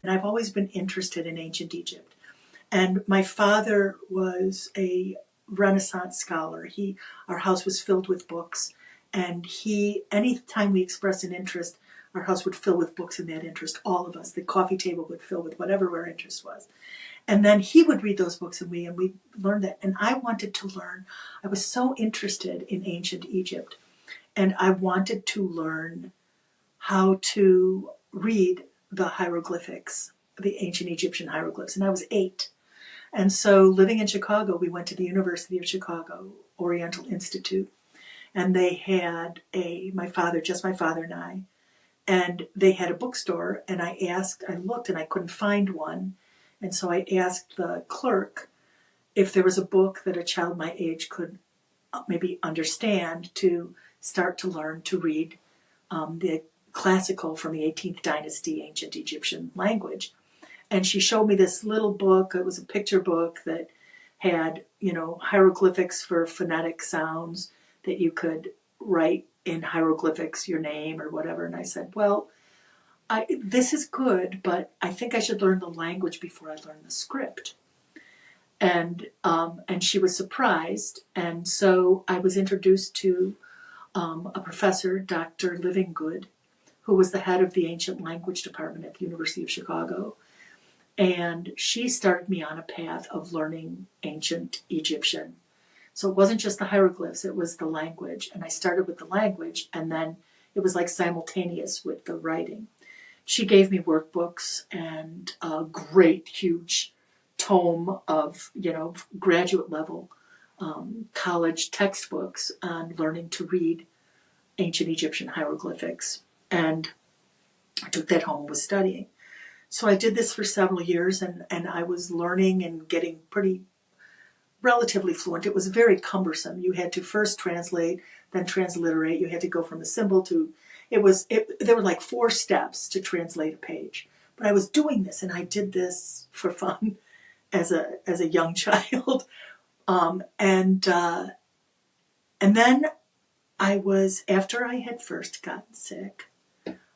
And I've always been interested in ancient Egypt. And my father was a Renaissance scholar. Our house was filled with books. And anytime we expressed an interest, our house would fill with books in that interest, all of us. The coffee table would fill with whatever our interest was. And then he would read those books and we learned that. And I wanted to learn. I was so interested in ancient Egypt. And I wanted to learn how to read the hieroglyphics, the ancient Egyptian hieroglyphs. And I was 8. And so living in Chicago, we went to the University of Chicago Oriental Institute. And they had my father and I, and they had a bookstore. And I looked and I couldn't find one. And so I asked the clerk if there was a book that a child my age could maybe understand to start to learn to read the classical from the 18th dynasty ancient Egyptian language. And she showed me this little book. It was a picture book that had, hieroglyphics for phonetic sounds that you could write in hieroglyphics your name or whatever. And I said, well, this is good, but I think I should learn the language before I learn the script. And she was surprised. And so I was introduced to a professor, Dr. Livingood, who was the head of the ancient language department at the University of Chicago. And she started me on a path of learning ancient Egyptian. So it wasn't just the hieroglyphs, it was the language. And I started with the language, and then it was like simultaneous with the writing. She gave me workbooks and a great, huge tome of, graduate level college textbooks on learning to read ancient Egyptian hieroglyphics. And I took that home and was studying. So I did this for several years, and I was learning and getting pretty relatively fluent. It was very cumbersome. You had to first translate, then transliterate. You had to go from a symbol to, there were like 4 steps to translate a page. But I was doing this, and I did this for fun as a young child. And then after I had first gotten sick,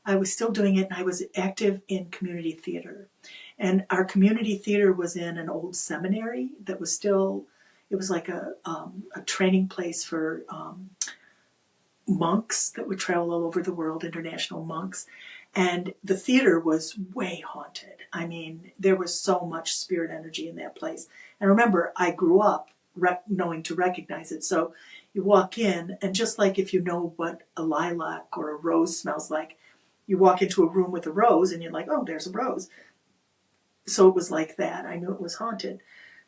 I was still doing it, and I was active in community theater. And our community theater was in an old seminary that was still, it was like a training place for monks that would travel all over the world, international monks. And the theater was way haunted. I mean, there was so much spirit energy in that place. And remember, I grew up knowing to recognize it. So you walk in, and just like if you know what a lilac or a rose smells like, you walk into a room with a rose and you're like, oh, there's a rose. So it was like that. I knew it was haunted.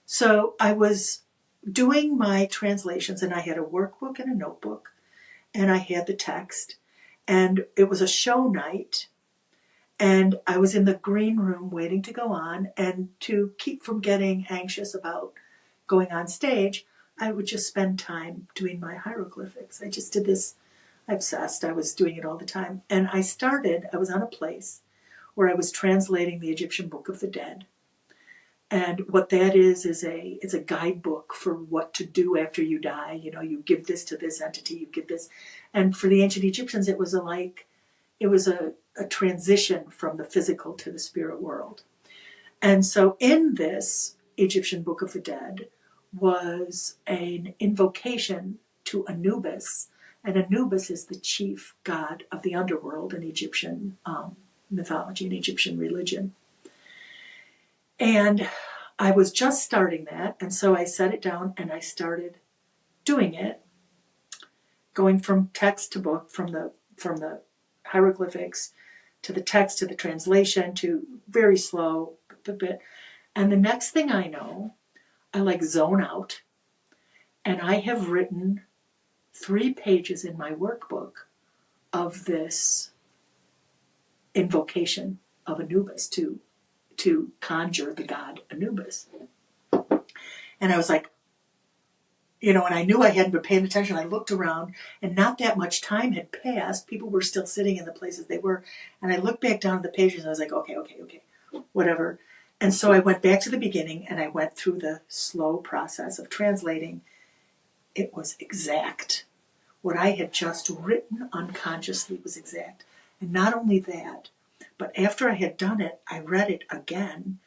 So I was doing my translations, and I had a workbook and a notebook, and I had the text, and it was a show night, and I was in the green room waiting to go on, and to keep from getting anxious about going on stage, I would just spend time doing my hieroglyphics. I just did this. Obsessed. I was doing it all the time. And I was on a place where I was translating the Egyptian Book of the Dead. And what that is it's a guidebook for what to do after you die. You give this to this entity, you give this. And for the ancient Egyptians, it was a transition from the physical to the spirit world. And so in this Egyptian Book of the Dead was an invocation to Anubis. And Anubis is the chief god of the underworld in Egyptian mythology and Egyptian religion. And I was just starting that, and so I set it down and I started doing it, going from text to book, from the hieroglyphics to the text to the translation to very slow bit. And the next thing I know, I zone out, and I have written 3 pages in my workbook of this invocation of Anubis to conjure the god Anubis. And I was like, and I knew I hadn't been paying attention. I looked around, and not that much time had passed. People were still sitting in the places they were. And I looked back down at the pages, and I was like, okay, whatever. And so I went back to the beginning, and I went through the slow process of translating. It was exact. What I had just written unconsciously was exact. And not only that, But after I had done it, I read it again,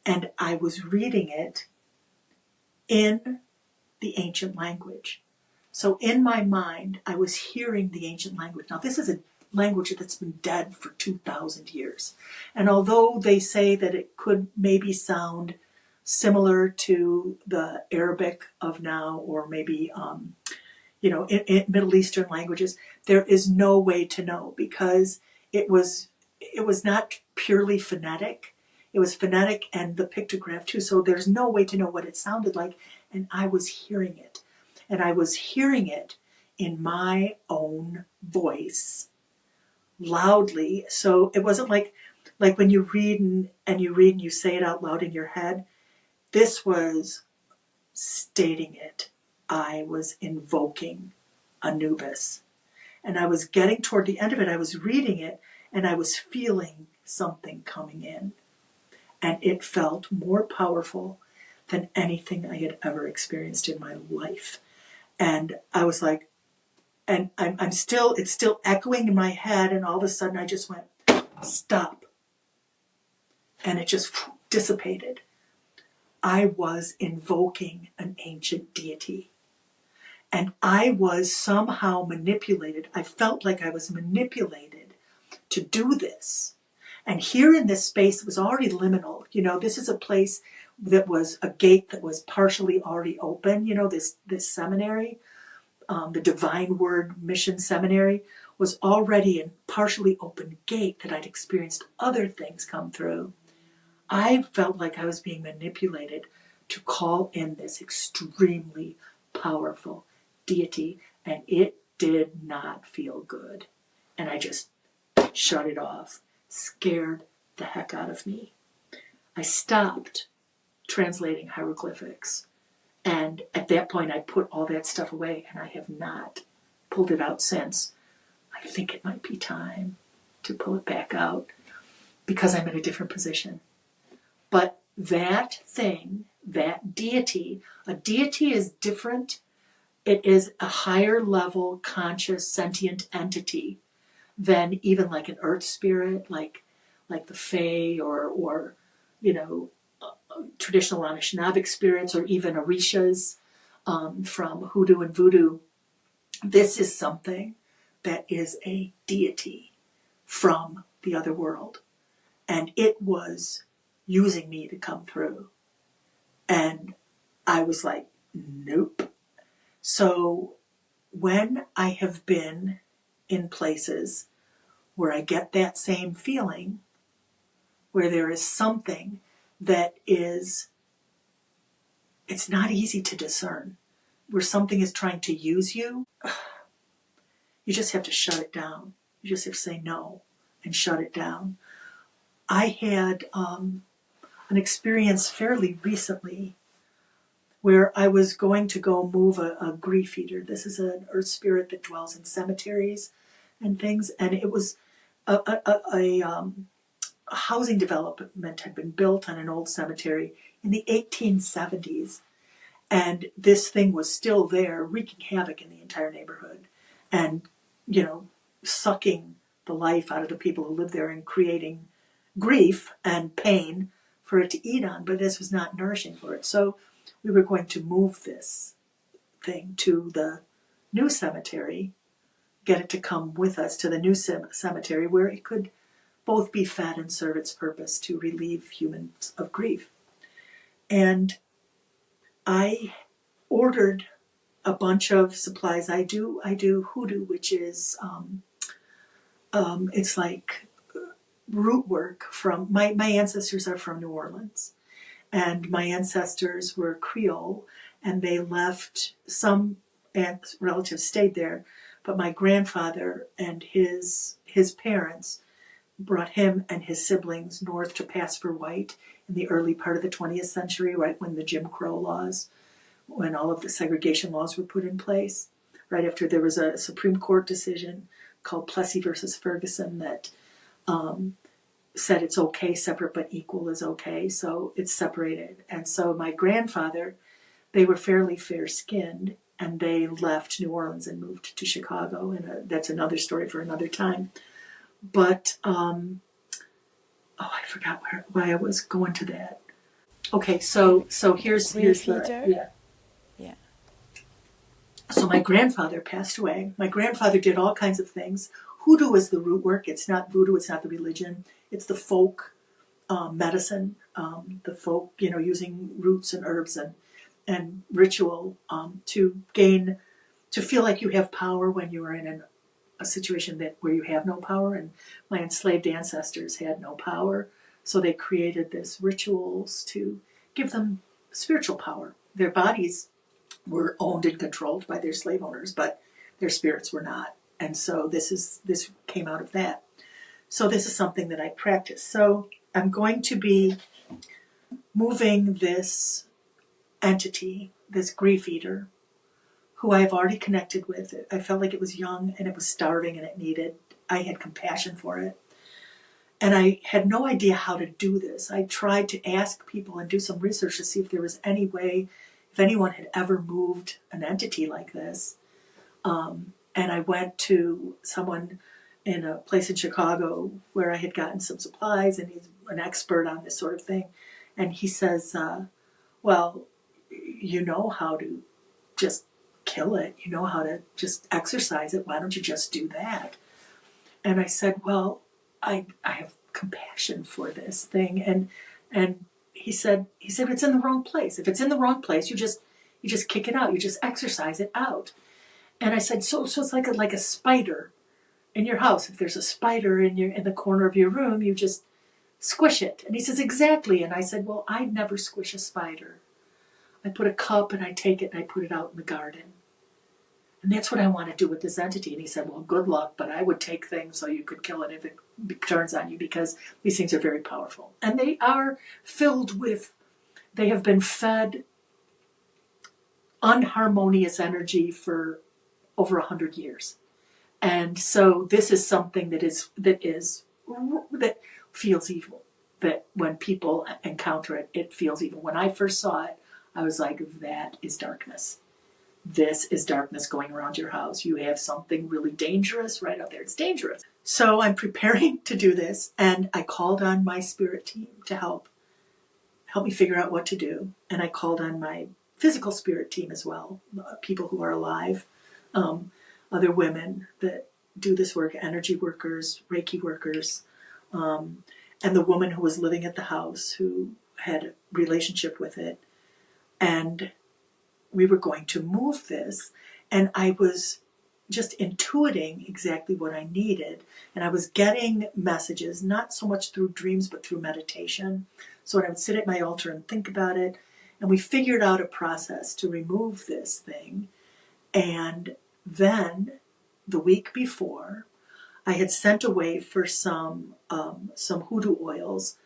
and I was reading it in the ancient language. So in my mind, I was hearing the ancient language. Now, this is a language that's been dead for 2,000 years. And although they say that it could maybe sound similar to the Arabic of now, or maybe, in Middle Eastern languages, there is no way to know, because it was not purely phonetic. It was phonetic and the pictograph too. So there's no way to know what it sounded like. And I was hearing it. And I was hearing it in my own voice, loudly. So it wasn't like when you read and you say it out loud in your head. This was stating it. I was invoking Anubis. And I was getting toward the end of it. I was reading it, and I was feeling something coming in. And it felt more powerful than anything I had ever experienced in my life. And I was like, and it's still echoing in my head, and all of a sudden I just went, stop. And it just dissipated. I was invoking an ancient deity. And I was somehow manipulated. I felt like I was manipulated to do this. And here in this space, it was already liminal. This is a place that was a gate that was partially already open. This seminary, the Divine Word Mission Seminary, was already a partially open gate that I'd experienced other things come through. I felt like I was being manipulated to call in this extremely powerful deity, and it did not feel good. And I just shut it off. Scared the heck out of me. I stopped translating hieroglyphics. And at that point, I put all that stuff away, and I have not pulled it out since. I think it might be time to pull it back out, because I'm in a different position. But that thing, that deity, a deity is different. It is a higher level conscious sentient entity than even like an earth spirit, like the Fae, or traditional Anishinaabeg spirits, or even Orishas from hoodoo and voodoo. This is something that is a deity from the other world. And it was using me to come through. And I was like, nope. So when I have been in places where I get that same feeling, where there is something that is, it's not easy to discern, where something is trying to use you, you just have to shut it down. You just have to say no and shut it down. I had an experience fairly recently where I was going to go move a grief eater. This is an earth spirit that dwells in cemeteries and things, and it was a housing development had been built on an old cemetery in the 1870s, and this thing was still there, wreaking havoc in the entire neighborhood, and sucking the life out of the people who lived there and creating grief and pain for it to eat on. But this was not nourishing for it. So we were going to move this thing to the new cemetery, get it to come with us to the new cemetery, where it could both be fed and serve its purpose to relieve humans of grief. And I ordered a bunch of supplies. I do hoodoo, which is it's like root work from my ancestors are from New Orleans, and my ancestors were Creole, and they left. Some relatives stayed there, but my grandfather and his parents brought him and his siblings north to pass for white in the early part of the 20th century, right when the Jim Crow laws, when all of the segregation laws were put in place, right after there was a Supreme Court decision called Plessy versus Ferguson that said it's okay, separate but equal is okay, so it's separated. And so my grandfather, they were fairly fair-skinned, and they left New Orleans and moved to Chicago, and that's another story for another time. But oh, I forgot why I was going to that. Okay, so here's the, Feeder? yeah. Yeah. So my grandfather passed away. My grandfather did all kinds of things. Hoodoo is the root work. It's not voodoo. It's not the religion. It's the folk medicine. The folk, using roots and herbs and ritual to feel like you have power when you are in a situation where you have no power. And my enslaved ancestors had no power, so they created this rituals to give them spiritual power. Their bodies were owned and controlled by their slave owners, but their spirits were not. And so this came out of that. So this is something that I practice. So I'm going to be moving this entity, this grief eater, who I have already connected with. I felt like it was young and it was starving and I had compassion for it. And I had no idea how to do this. I tried to ask people and do some research to see if there was any way, if anyone had ever moved an entity like this. And I went to someone in a place in Chicago where I had gotten some supplies, and he's an expert on this sort of thing. And he says, well, you know how to just kill it. You know how to just exercise it. Why don't you just do that? And I said, well, I have compassion for this thing. And he said, it's in the wrong place. If it's in the wrong place, you just kick it out. You just exercise it out. And I said, so it's like a spider in your house. If there's a spider in the corner of your room, you just squish it. And he says, exactly. And I said, well, I never squish a spider. I put a cup and I take it and I put it out in the garden. And that's what I want to do with this entity. And he said, well, good luck, but I would take things so you could kill it if it turns on you, because these things are very powerful. And they are they have been fed unharmonious energy for over 100 years. And so this is something that feels evil. That when people encounter it, it feels evil. When I first saw it, I was like, that is darkness. This is darkness going around your house. You have something really dangerous right out there. It's dangerous. So I'm preparing to do this, and I called on my spirit team to help me figure out what to do. And I called on my physical spirit team as well, people who are alive, other women that do this work, energy workers, Reiki workers, and the woman who was living at the house who had a relationship with it. And we were going to move this, and I was just intuiting exactly what I needed. And I was getting messages, not so much through dreams, but through meditation. So I would sit at my altar and think about it. And we figured out a process to remove this thing. And then the week before, I had sent away for some hoodoo oils.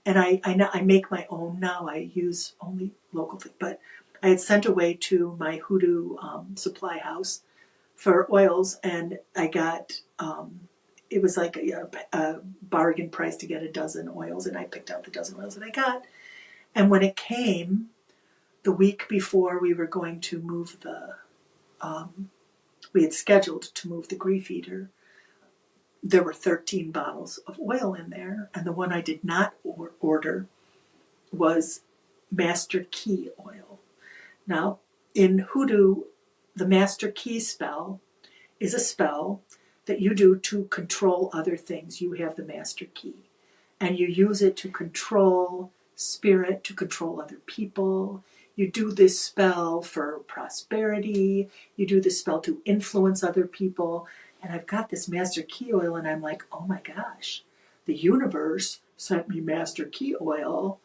And I make my own now. I use only local things. But I had sent away to my hoodoo supply house for oils, and I got, it was like a bargain price to get a dozen oils, and I picked out the dozen oils that I got. And when it came, the week before we were going to move we had scheduled to move the grief eater, there were 13 bottles of oil in there, and the one I did not order was Master Key oil. Now, in hoodoo, the Master Key spell is a spell that you do to control other things. You have the Master Key, and you use it to control spirit, to control other people. You do this spell for prosperity. You do this spell to influence other people. And I've got this Master Key oil, and I'm like, oh my gosh, the universe sent me Master Key oil.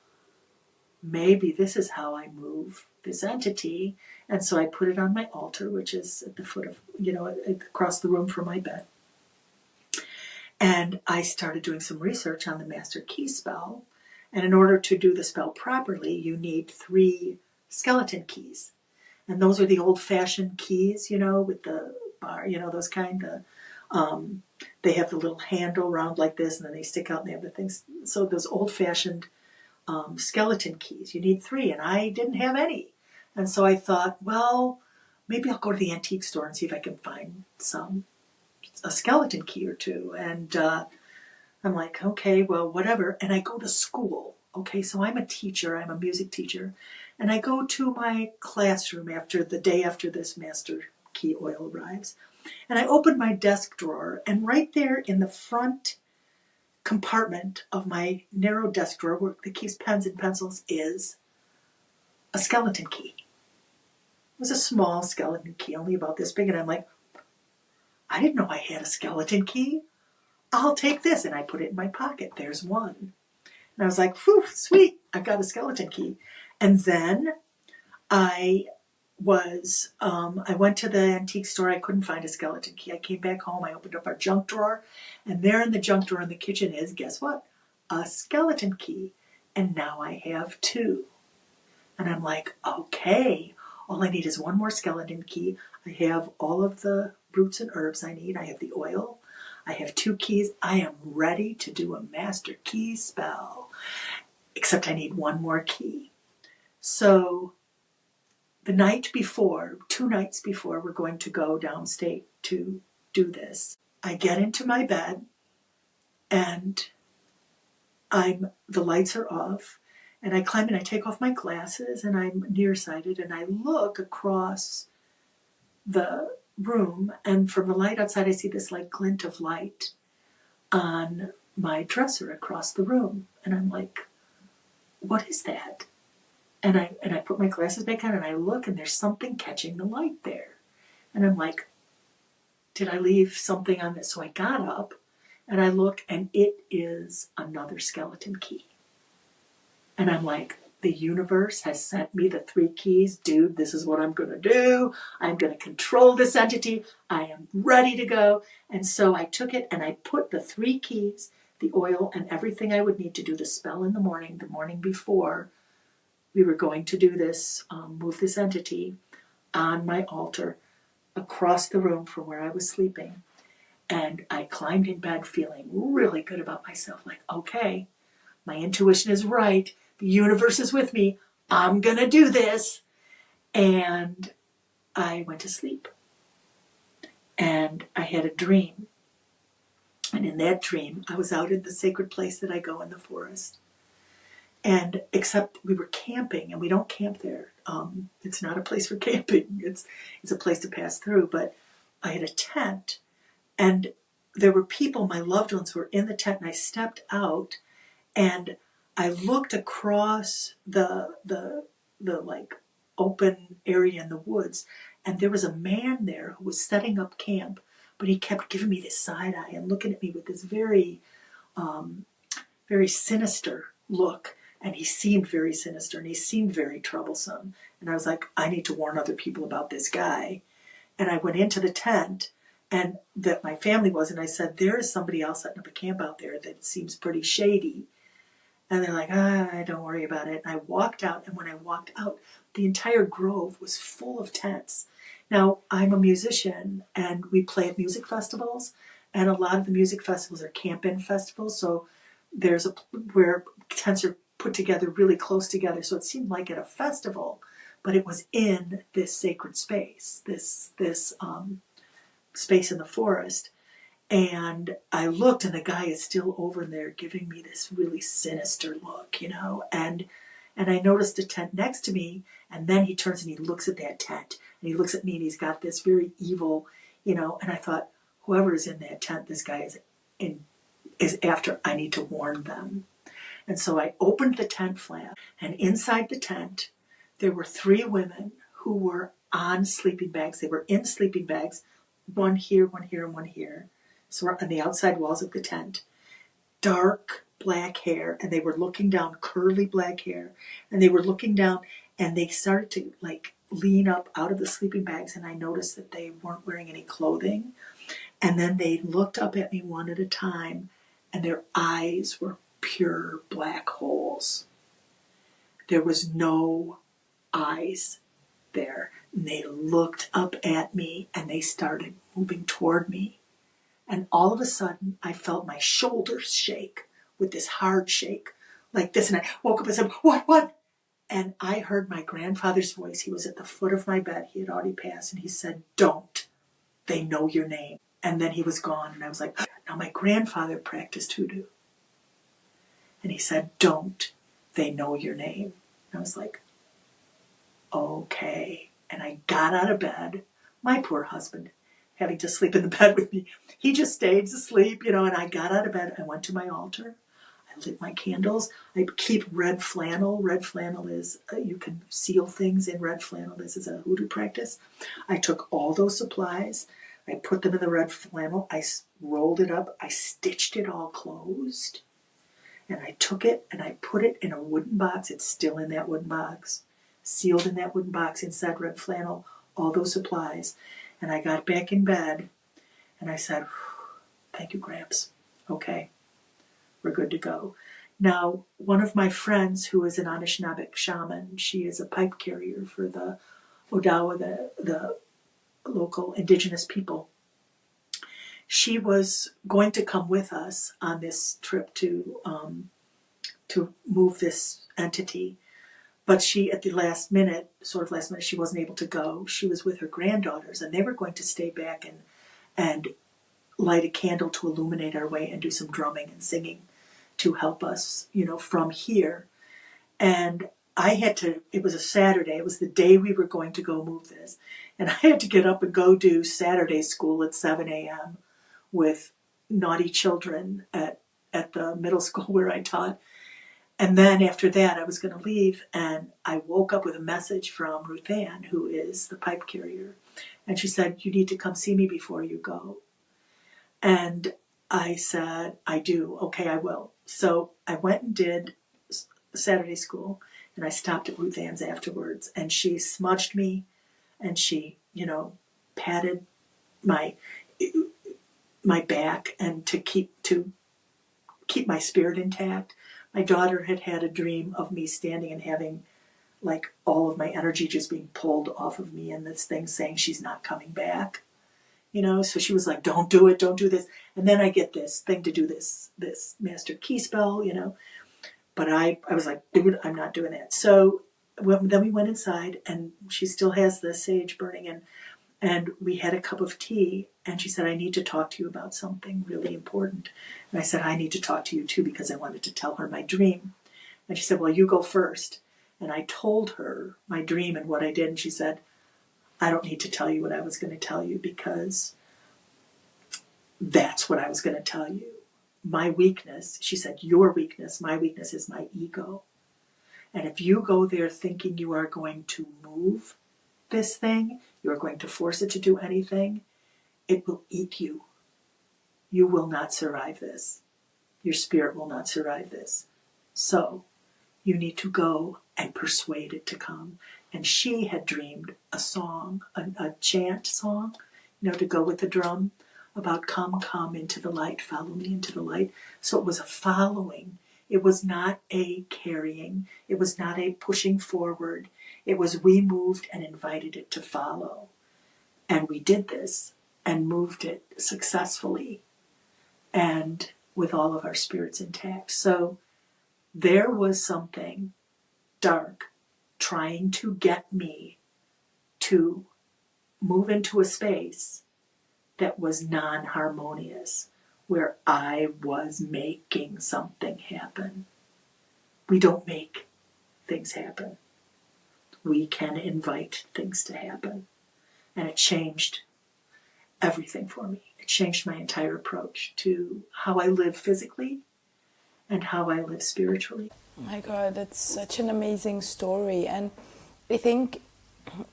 Maybe this is how I move this entity. And so I put it on my altar, which is at the foot of, across the room from my bed. And I started doing some research on the Master Key spell. And in order to do the spell properly, you need 3 skeleton keys. And those are the old-fashioned keys, with the bar, those kind of, they have the little handle round like this, and then they stick out and they have the things. So those old-fashioned skeleton keys. You need 3, and I didn't have any. And so I thought, well, maybe I'll go to the antique store and see if I can find a skeleton key or 2. And I'm like, okay, well, whatever. And I go to school. Okay, so I'm a teacher. I'm a music teacher. And I go to my classroom after the day after this master key oil arrives. And I open my desk drawer, and right there in the front compartment of my narrow desk drawer that keeps pens and pencils is a skeleton key. It was a small skeleton key, only about this big. And I'm like, I didn't know I had a skeleton key. I'll take this. And I put it in my pocket. There's one. And I was like, whew, sweet, I've got a skeleton key. And then I went to the antique store. I couldn't find a skeleton key. I came back home. I opened up our junk drawer. And there in the junk drawer in the kitchen is, guess what? A skeleton key. And now I have two. And I'm like, okay, all I need is one more skeleton key. I have all of the roots and herbs I need. I have the oil. I have two keys. I am ready to do a master key spell. Except I need one more key. So the night before, 2 nights before we're going to go downstate to do this, I get into my bed and the lights are off, and I climb and I take off my glasses, and I'm nearsighted, and I look across the room, and from the light outside I see this like glint of light on my dresser across the room, and I'm like, what is that? And I put my glasses back on and I look, and there's something catching the light there. And I'm like, did I leave something on this? So I got up and I look, and it is another skeleton key. And I'm like, the universe has sent me the 3 keys. Dude, this is what I'm going to do. I'm going to control this entity. I am ready to go. And so I took it and I put the 3 keys, the oil, and everything I would need to do the spell in the morning before we were going to do this, move this entity, on my altar across the room from where I was sleeping. And I climbed in bed feeling really good about myself. Like, okay, my intuition is right. The universe is with me. I'm going to do this. And I went to sleep. And I had a dream. And in that dream, I was out in the sacred place that I go in the forest. And except we were camping, and we don't camp there. It's not a place for camping. It's a place to pass through. But I had a tent, and there were people, my loved ones, who were in the tent, and I stepped out, and I looked across the like open area in the woods, and there was a man there who was setting up camp, but he kept giving me this side eye and looking at me with this very, very sinister look. And he seemed very sinister, and he seemed very troublesome. And I was like, I need to warn other people about this guy. And I went into the tent, and that my family was, and I said, there is somebody else setting up a camp out there that seems pretty shady. And they're like, don't worry about it. And I walked out, and when I walked out, the entire grove was full of tents. Now, I'm a musician, and we play at music festivals, and a lot of the music festivals are camp-in festivals, so there's where tents are put together really close together, so it seemed like at a festival, but it was in this sacred space, this space in the forest. And I looked, and the guy is still over there giving me this really sinister look, and I noticed a tent next to me, and then he turns and he looks at that tent, and he looks at me, and he's got this very evil, and I thought, whoever is in that tent, this guy is after. I need to warn them. And so I opened the tent flap, and inside the tent, there were 3 women who were on sleeping bags. They were in sleeping bags, one here, and one here. So on the outside walls of the tent, dark black hair, and they were looking down, curly black hair, and they were looking down, and they started to like lean up out of the sleeping bags, and I noticed that they weren't wearing any clothing. And then they looked up at me one at a time, and their eyes were pure black holes. There was no eyes there. And they looked up at me, and they started moving toward me. And all of a sudden, I felt my shoulders shake with this hard shake, like this. And I woke up and said, what? And I heard my grandfather's voice. He was at the foot of my bed. He had already passed. And he said, don't. They know your name. And then he was gone. And I was like, now my grandfather practiced hoodoo. And he said, don't. They know your name. And I was like, okay. And I got out of bed. My poor husband, having to sleep in the bed with me, he just stayed asleep, and I got out of bed. I went to my altar. I lit my candles. I keep red flannel. Red flannel is, you can seal things in red flannel. This is a hoodoo practice. I took all those supplies. I put them in the red flannel. I rolled it up. I stitched it all closed. And I took it and I put it in a wooden box. It's still in that wooden box. Sealed in that wooden box inside red flannel, all those supplies. And I got back in bed and I said, thank you, Gramps. Okay, we're good to go. Now, one of my friends who is an Anishinaabeg shaman, she is a pipe carrier for the Odawa, the local indigenous people. She was going to come with us on this trip to move this entity. But she, at the last minute, she wasn't able to go. She was with her granddaughters, and they were going to stay back and light a candle to illuminate our way and do some drumming and singing to help us, from here. And it was a Saturday. It was the day we were going to go move this. And I had to get up and go do Saturday school at 7 a.m. with naughty children at the middle school where I taught. And then after that, I was going to leave, and I woke up with a message from Ruth Ann, who is the pipe carrier. And she said, you need to come see me before you go. And I said, I do. Okay, I will. So I went and did Saturday school, and I stopped at Ruth Ann's afterwards, and she smudged me, and she, patted my back and to keep my spirit intact. My daughter had had a dream of me standing and having like all of my energy just being pulled off of me, and this thing saying she's not coming back. So she was like, don't do it, don't do this. And then I get this thing to do this master key spell, But I was like, dude, I'm not doing that. So then we went inside, and she still has the sage burning, and we had a cup of tea, and she said, I need to talk to you about something really important. And I said, I need to talk to you too, because I wanted to tell her my dream. And she said, well, you go first. And I told her my dream and what I did, and she said, I don't need to tell you what I was going to tell you, because that's what I was going to tell you. My weakness, she said, your weakness, my weakness is my ego. And if you go there thinking you are going to move this thing, you're going to force it to do anything, it will eat you. You will not survive this. Your spirit will not survive this. So you need to go and persuade it to come. And she had dreamed a song, a chant song, to go with the drum, about come into the light, follow me into the light. So it was a following. It was not a carrying. It was not a pushing forward. It was we moved and invited it to follow. And we did this and moved it successfully and with all of our spirits intact. So there was something dark trying to get me to move into a space that was non-harmonious, where I was making something happen. We don't make things happen. We can invite things to happen. And it changed everything for me. It changed my entire approach to how I live physically and how I live spiritually. Oh my God, that's such an amazing story. And I think,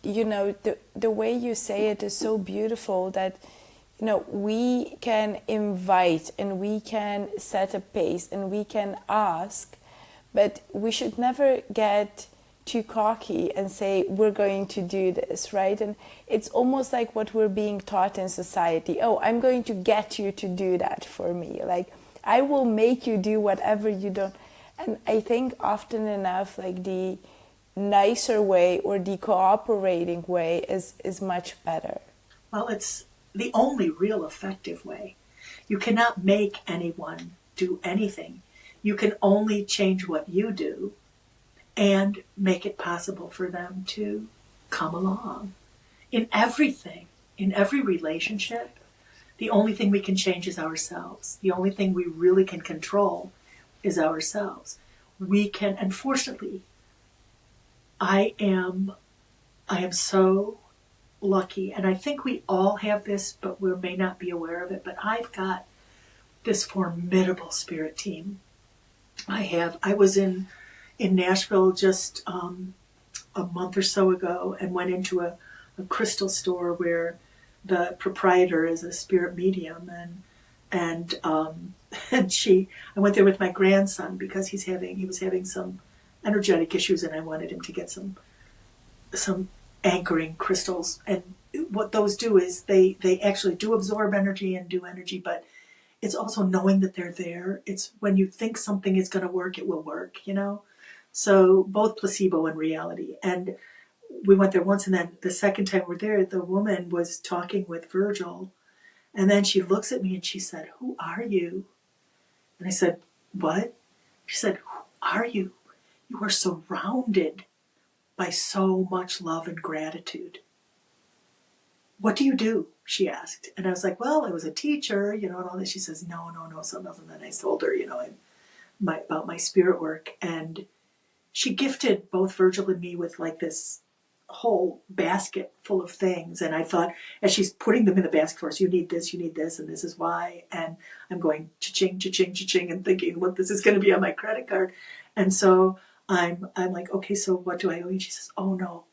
the way you say it is so beautiful that, we can invite and we can set a pace and we can ask, but we should never get too cocky and say, we're going to do this, right? And it's almost like what we're being taught in society. Oh, I'm going to get you to do that for me. Like, I will make you do whatever you don't. And I think often enough, like the nicer way or the cooperating way is much better. Well, it's the only real effective way. You cannot make anyone do anything. You can only change what you do and make it possible for them to come along. In everything, in every relationship, the only thing we can change is ourselves. The only thing we really can control is ourselves. We can, unfortunately, I am so lucky, and I think we all have this, but we may not be aware of it, but I've got this formidable spirit team. I was in Nashville just a month or so ago and went into a crystal store where the proprietor is a spirit medium, and I went there with my grandson because he was having some energetic issues, and I wanted him to get some anchoring crystals. And what those do is they actually do absorb energy and do energy, but it's also knowing that they're there. It's when you think something is going to work, it will work, So both placebo and reality. And we went there once, and then the second time we're there, the woman was talking with Virgil, and then she looks at me and she said, "Who are you?" And I said, "What?" She said, "Who are you? You are surrounded by so much love and gratitude. What do you do?" she asked. And I was like, "Well, I was a teacher, and all this." She says, No, something else. And then I told her, about my spirit work. And she gifted both Virgil and me with like this whole basket full of things. And I thought, as she's putting them in the basket for us, you need this, and this is why. And I'm going cha-ching, cha-ching, cha-ching, and thinking, what this is going to be on my credit card. And so I'm like, "Okay, so what do I owe you?" And she says, "Oh no,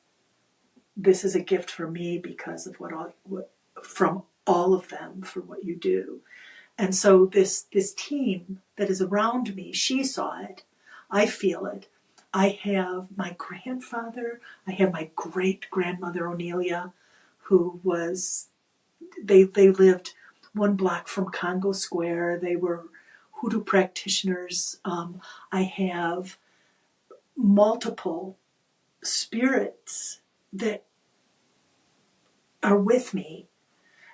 this is a gift for me because of what from all of them for what you do." And so this team that is around me, she saw it, I feel it. I have my grandfather, I have my great-grandmother Onelia, who was, they lived one block from Congo Square. They were hoodoo practitioners. I have multiple spirits that are with me,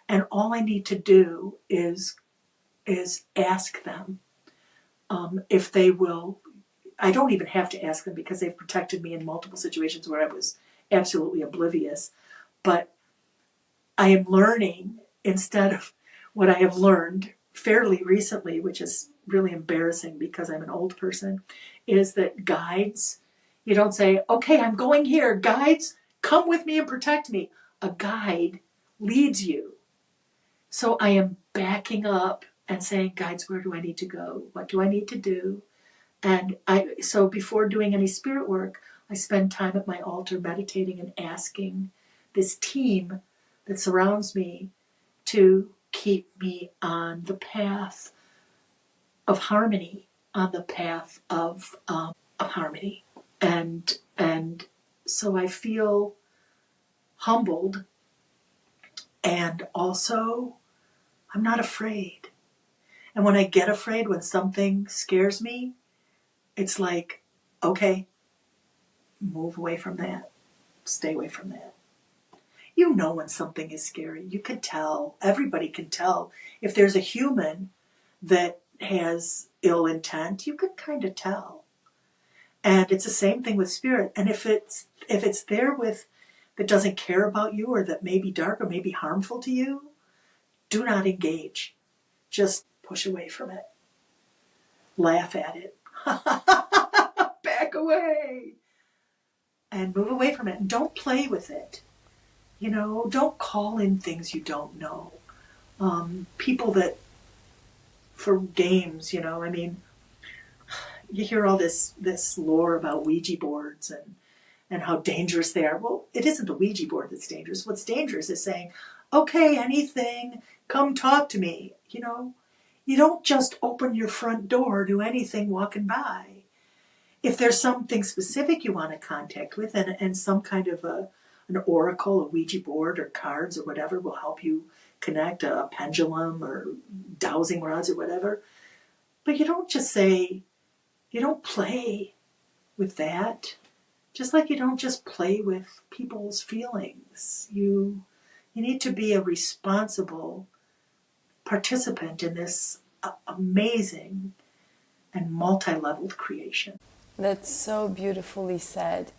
and all I need to do is ask them if they will. I don't even have to ask them because they've protected me in multiple situations where I was absolutely oblivious. But I am learning, instead of what I have learned fairly recently, which is really embarrassing because I'm an old person, is that guides, you don't say, "Okay, I'm going here. Guides, come with me and protect me." A guide leads you. So I am backing up and saying, "Guides, where do I need to go? What do I need to do?" And so before doing any spirit work, I spend time at my altar meditating and asking this team that surrounds me to keep me on the path of harmony, on the path of harmony. And so I feel humbled, and also I'm not afraid. And when I get afraid, when something scares me, it's like, okay, move away from that. Stay away from that. You know when something is scary. You can tell. Everybody can tell. If there's a human that has ill intent, you can kind of tell. And it's the same thing with spirit. And if it's there with that doesn't care about you, or that may be dark or may be harmful to you, do not engage. Just push away from it. Laugh at it. Back away. And move away from it. And don't play with it. Don't call in things you don't know. People that, for games, you hear all this lore about Ouija boards and how dangerous they are. Well, it isn't the Ouija board that's dangerous. What's dangerous is saying, "Okay, anything, come talk to me." You don't just open your front door to anything walking by. If there's something specific you want to contact with, and some kind of an oracle, a Ouija board, or cards, or whatever will help you connect, a pendulum or dowsing rods or whatever. But you don't just say, you don't play with that. Just like you don't just play with people's feelings. You need to be a responsible participant in this amazing and multi-leveled creation. That's so beautifully said.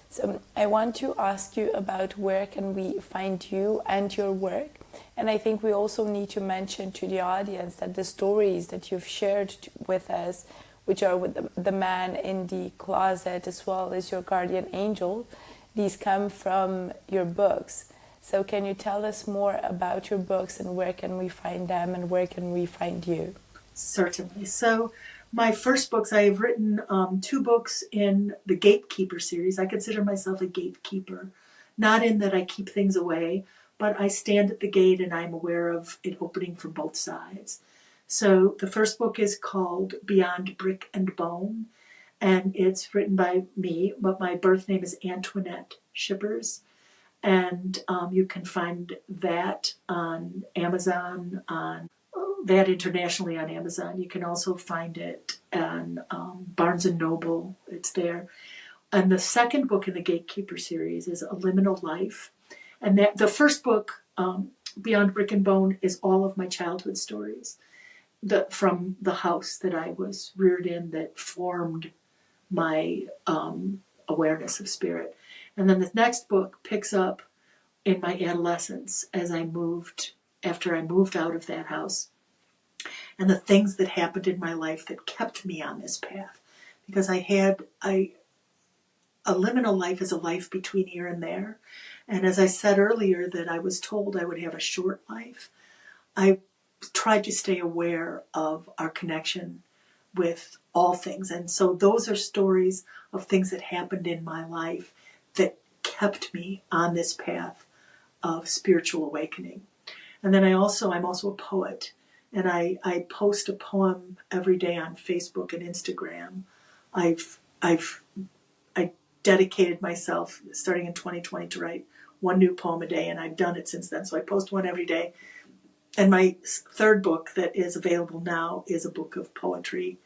So I want to ask you about where can we find you and your work. And I think we also need to mention to the audience that the stories that you've shared with us which are with the man in the closet as well as your guardian angel, these come from your books. So can you tell us more about your books and where can we find them and where can we find you? Certainly. So my first books, I have written 2 books in the Gatekeeper series. I consider myself a gatekeeper, not in that I keep things away, but I stand at the gate and I'm aware of it opening from both sides. So the first book is called Beyond Brick and Bone, and it's written by me, but my birth name is Antoinette Shippers. And you can find that on Amazon, on that internationally on Amazon. You can also find it on Barnes and Noble. It's there. And the second book in the Gatekeeper series is A Liminal Life. And that the first book, Beyond Brick and Bone, is all of my childhood stories from the house that I was reared in that formed my awareness of spirit. And then the next book picks up in my adolescence after I moved out of that house, and the things that happened in my life that kept me on this path. Because a liminal life is a life between here and there. And as I said earlier that I was told I would have a short life, I tried to stay aware of our connection with all things. And so those are stories of things that happened in my life that kept me on this path of spiritual awakening. And then I'm also a poet, and I post a poem every day on Facebook and Instagram. I dedicated myself starting in 2020 to write 1 new poem a day, and I've done it since then. So I post one every day. And my third book that is available now is a book of poetry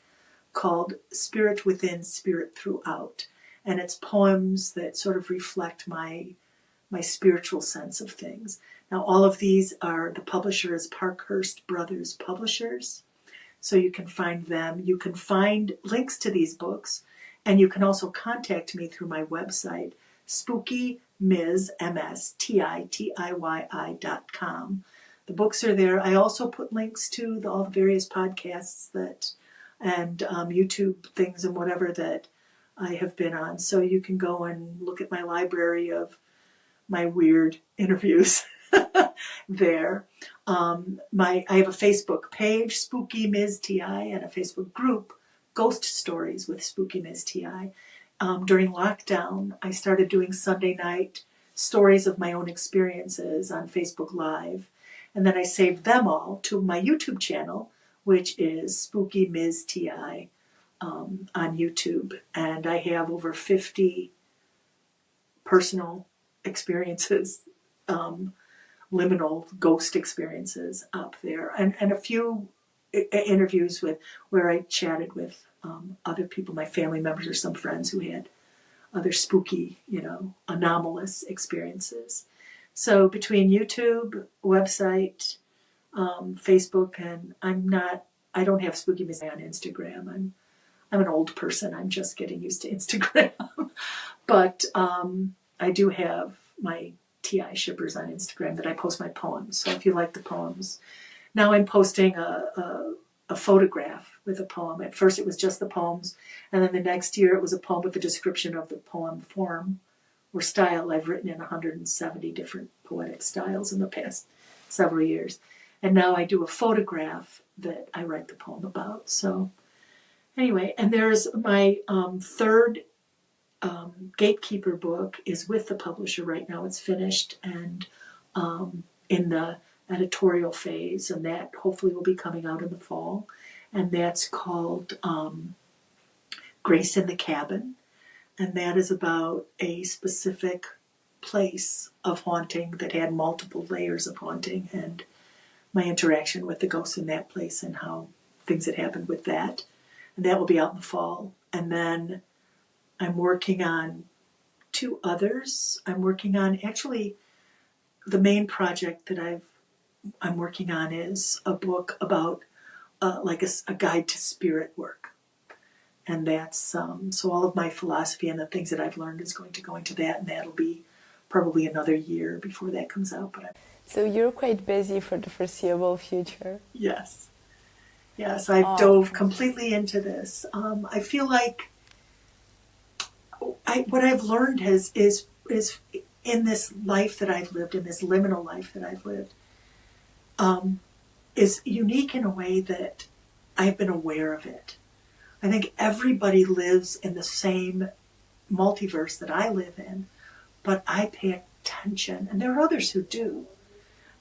called Spirit Within, Spirit Throughout. And it's poems that sort of reflect my spiritual sense of things. Now, all of these the publisher is Parkhurst Brothers Publishers. So you can find them. You can find links to these books. And you can also contact me through my website, spookymizTiyi.com. The books are there. I also put links to all the various podcasts and YouTube things and whatever that I have been on. So you can go and look at my library of my weird interviews there. I have a Facebook page, Spooky Ms. Tiyi, and a Facebook group, Ghost Stories with Spooky Ms. Tiyi. During lockdown, I started doing Sunday night stories of my own experiences on Facebook Live. And then I saved them all to my YouTube channel, which is Spooky Ms. Tiyi on YouTube. And I have over 50 personal experiences, liminal ghost experiences up there, and a few interviews where I chatted with other people, my family members or some friends who had other spooky, anomalous experiences. So between YouTube, website, Facebook, and I don't have Spooky Miss on Instagram. I'm an old person. I'm just getting used to Instagram. But I do have my Tiyi Shippers on Instagram that I post my poems. So if you like the poems. Now I'm posting a photograph with a poem. At first it was just the poems, and then the next year it was a poem with a description of the poem form or style. I've written in 170 different poetic styles in the past several years. And now I do a photograph that I write the poem about. So anyway, and there's my third Gatekeeper book is with the publisher right now. It's finished and in the editorial phase, and that hopefully will be coming out in the fall. And that's called Grace in the Cabin. And that is about a specific place of haunting that had multiple layers of haunting, and my interaction with the ghosts in that place and how things had happened with that. And that will be out in the fall. And then I'm working on 2 others. I'm working on, actually, the main project that I'm working on is a book about like a guide to spirit work. And that's, so all of my philosophy and the things that I've learned is going to go into that, and that'll be probably another year before that comes out. So you're quite busy for the foreseeable future. Yes. Yes, I've dove completely into this. I feel like what I've learned is in this life that I've lived, in this liminal life that I've lived, is unique in a way that I've been aware of it. I think everybody lives in the same multiverse that I live in, but I pay attention, and there are others who do.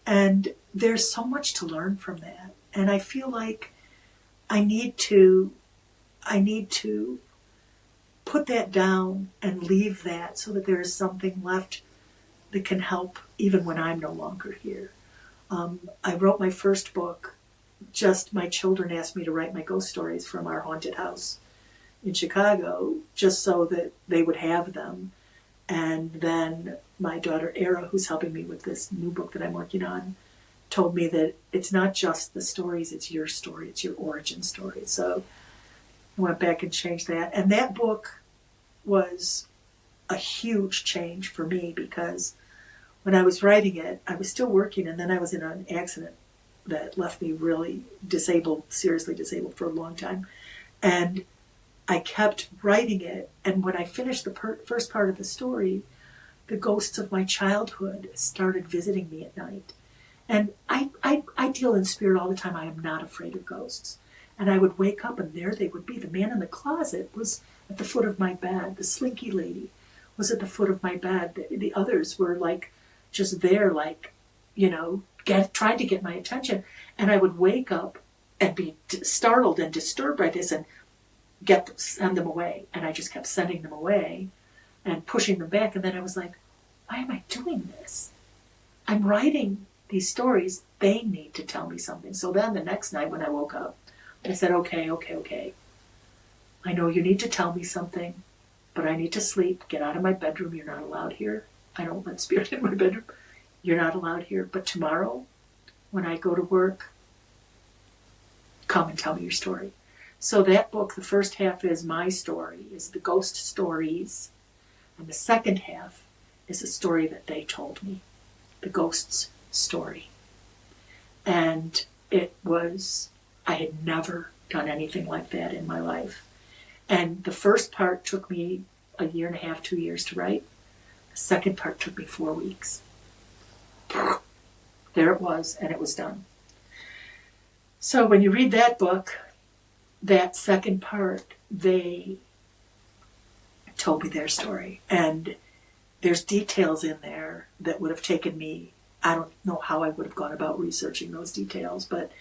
And there's so much to learn from that. And I feel like I need to put that down and leave that so that there is something left that can help even when I'm no longer here. I wrote my first book, just my children asked me to write my ghost stories from our haunted house in Chicago, just so that they would have them. And then my daughter Era, who's helping me with this new book that I'm working on, told me that it's not just the stories, it's your story, it's your origin story. So I went back and changed that. And that book was a huge change for me because when I was writing it, I was still working, and then I was in an accident that left me really disabled, seriously disabled for a long time. And I kept writing it, and when I finished the first part of the story, the ghosts of my childhood started visiting me at night. And I deal in spirit all the time. I am not afraid of ghosts. And I would wake up, and there they would be. The man in the closet was at the foot of my bed. The slinky lady was at the foot of my bed. The others were like just there, like, trying to get my attention. And I would wake up and be startled and disturbed by this and send them away. And I just kept sending them away and pushing them back. And then I was like, why am I doing this? I'm writing these stories. They need to tell me something. So then the next night when I woke up, I said, okay. I know you need to tell me something, but I need to sleep. Get out of my bedroom. You're not allowed here. I don't let spirit in my bedroom. You're not allowed here. But tomorrow, when I go to work, come and tell me your story. So that book, the first half is my story, is the ghost stories. And the second half is a story that they told me, the ghost's story. And I had never done anything like that in my life. And the first part took me a year and a half, 2 years to write. The second part took me 4 weeks. There it was, and it was done. So when you read that book, that second part, they told me their story. And there's details in there that would have taken me, I don't know how I would have gone about researching those details, but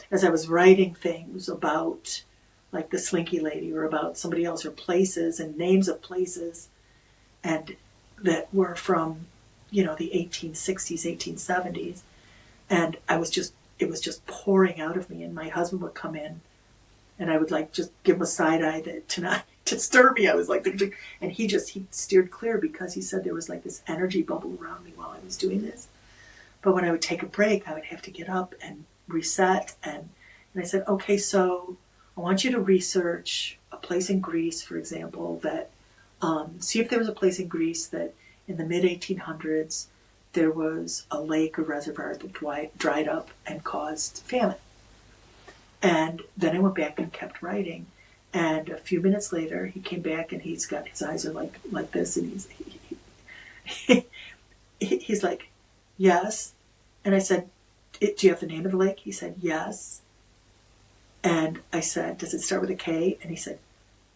as I was writing things about, like the slinky lady or about somebody else or places and names of places, and that were from, the 1860s, 1870s, and it was just pouring out of me, and my husband would come in, and I would just give him a side eye to not disturb me. I was like, and he steered clear because he said there was like this energy bubble around me while I was doing this. But when I would take a break, I would have to get up and reset, and I said, okay, so I want you to research a place in Greece, for example, that see if there was a place in Greece that in the mid-1800s there was a lake or reservoir that dried up and caused famine. And then I went back and kept writing. And a few minutes later, he came back, and his eyes are like this, and he's like, yes. And I said, do you have the name of the lake? He said, yes. And I said, does it start with a K? And he said,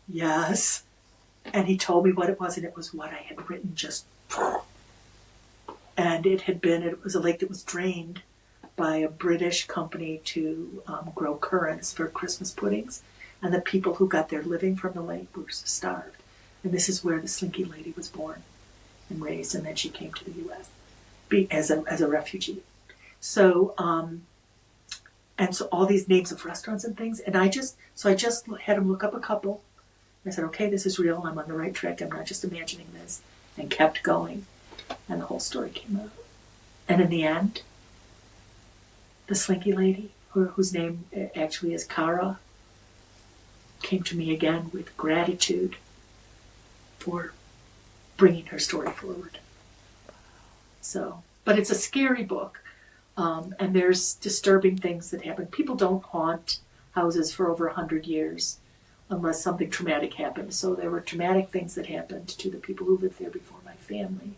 yes. And he told me what it was, and it was what I had written just. And it was a lake that was drained by a British company to grow currants for Christmas puddings. And the people who got their living from the lake were starved. And this is where the slinky lady was born and raised, and then she came to the U.S. as a refugee. So, and so all these names of restaurants and things, and I just had him look up a couple. I said, okay, this is real. I'm on the right track. I'm not just imagining this, and kept going. And the whole story came out. And in the end, the slinky lady, whose name actually is Kara, came to me again with gratitude for bringing her story forward. So, but it's a scary book, and there's disturbing things that happen. People don't haunt houses for over 100 years unless something traumatic happened. So there were traumatic things that happened to the people who lived there before my family.